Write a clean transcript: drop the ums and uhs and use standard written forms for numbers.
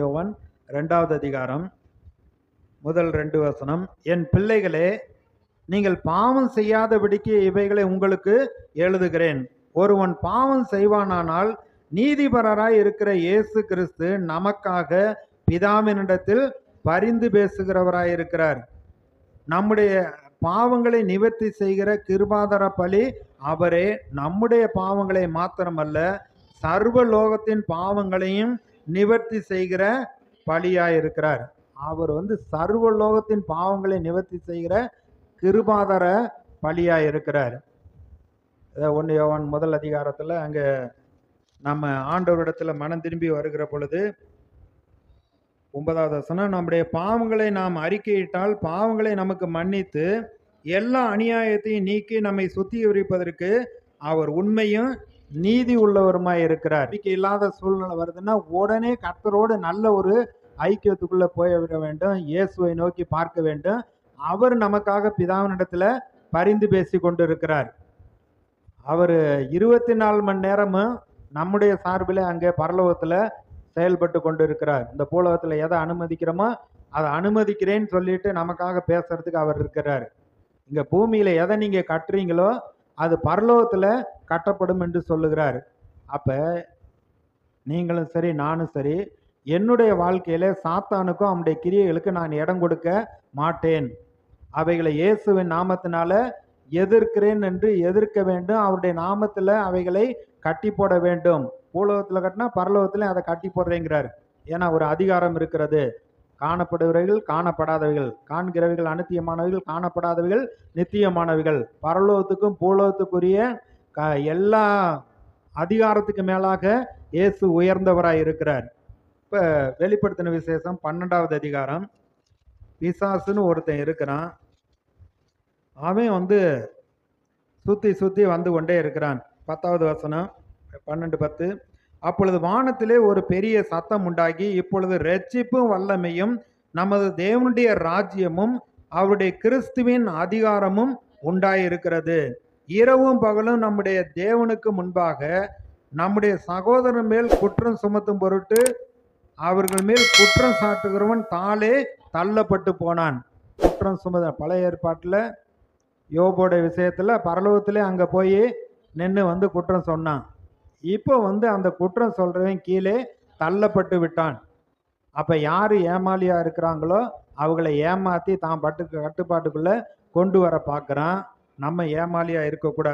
யோவான் 2வது அதிகாரம் முதல் 2 வசனம். என் பிள்ளைகளே, நீங்கள் பாவம் செய்யாதபடிக்கு இவைகளை உங்களுக்கு எழுதுகிறேன். ஒருவன் பாவம் செய்வானானால் நீதிபரராய் இருக்கிற இயேசு கிறிஸ்து நமக்காக பிதாவினிடத்தில் பரிந்து பேசுகிறவராய் இருக்கிறார். நம்முடைய பாவங்களை நிவர்த்தி செய்கிற கிருபாதார பலி அவரே. நம்முடைய பாவங்களை மாத்திரமல்ல, சர்வ லோகத்தின் பாவங்களையும் நிவர்த்தி செய்கிற பலியாய் இருக்கிறார். அவர் சர்வ லோகத்தின் பாவங்களை நிவர்த்தி செய்கிற கிருபாதார பலியாய் இருக்கிறார். 1 யோவான் 1 அதிகாரத்தில் அங்கே நம்ம ஆண்டவரிடத்தில் மனம் திரும்பி வருகிற பொழுது 9வது வசனம், நம்முடைய பாவங்களை நாம் அறிக்கையிட்டால் பாவங்களை நமக்கு மன்னித்து எல்லா அநியாயத்தையும் நீக்கி நம்மை சுத்திகரிப்பதற்கு அவர் உண்மையும் நீதி உள்ளவருமாய் இருக்கிறார். நம்பிக்கை இல்லாத சூழ்நிலை வருதுன்னா உடனே கர்த்தரோடு நல்ல ஒரு ஐக்கியத்துக்குள்ள போய்விட வேண்டும். இயேசுவை நோக்கி பார்க்க வேண்டும். அவர் நமக்காக பிதாவினிடத்துல பரிந்து பேசி கொண்டு இருக்கிறார். அவர் 24 மணி நேரமும் நம்முடைய சார்பில் அங்கே பரலோகத்தில் செயல்பட்டு கொண்டு இருக்கிறார். இந்த பூலோகத்தில் எதை அனுமதிக்கிறோமோ அதை அனுமதிக்கிறேன்னு சொல்லிட்டு நமக்காக பேசுறதுக்கு அவர் இருக்கிறார். இங்கே பூமியில் எதை நீங்கள் கட்டுறீங்களோ அது பரலோகத்தில் கட்டப்படும் என்று சொல்லுகிறார். அப்போ நீங்களும் சரி நானும் சரி, என்னுடைய வாழ்க்கையில் சாத்தானுக்கும் அவனுடைய கிரியைகளுக்கு நான் இடம் கொடுக்க மாட்டேன். அவைகளை இயேசுவின் நாமத்தினால எதிர்க்கிறேன் என்று எதிர்க்க வேண்டும். அவருடைய நாமத்தில் அவைகளை கட்டி போட வேண்டும். பூலோகத்தில் கட்டினா பரலோகத்தில் அதை கட்டி போடுறேங்கிறார். ஏன்னா ஒரு அதிகாரம் இருக்கிறது. காணப்படுகிறவைகள் காணப்படாதவைகள், காண்கிறவைகள் அநித்தியமானவைகள், காணப்படாதவைகள் நித்தியமானவைகள். பரலோகத்துக்கும் பூலோகத்துக்குரிய எல்லா அதிகாரத்துக்கு மேலாக இயேசு உயர்ந்தவராய் இருக்கிறார். இப்போ வெளிப்படுத்தின விசேஷம் 12வது அதிகாரம். பிசாசுன்னு ஒருத்தன் இருக்கிறான். அவன் சுற்றி சுற்றி வந்து கொண்டே இருக்கிறான். 10வது வசனம் 12:10. அப்பொழுது வானத்திலே ஒரு பெரிய சத்தம் உண்டாகி, இப்பொழுது இரட்சிப்பும் வல்லமையும் நமது தேவனுடைய ராஜ்யமும் அவருடைய கிறிஸ்துவின் அதிகாரமும் உண்டாயிருக்கிறது. இரவும் பகலும் நம்முடைய தேவனுக்கு முன்பாக நம்முடைய சகோதரன் மேல் குற்றம் சுமத்தும் பொருட்டு அவர்கள் மேல் குற்றம் சாட்டுகிறவன் தாளே தள்ளப்பட்டு போனான். குற்றம் சுமத பழைய ஏற்பாட்டில் யோபோட விஷயத்தில் பரலோகத்திலே அங்கே போய் நின்று குற்றம் சொன்னான். இப்போ அந்த குற்றம் சொல்கிறவன் கீழே தள்ளப்பட்டு விட்டான். அப்போ யார் ஏமாளியாக இருக்கிறாங்களோ அவங்களை ஏமாற்றி தான் கட்டுப்பாட்டுக்குள்ளே கொண்டு வர பார்க்குறான். நம்ம ஏமாளியாக இருக்கக்கூடாது.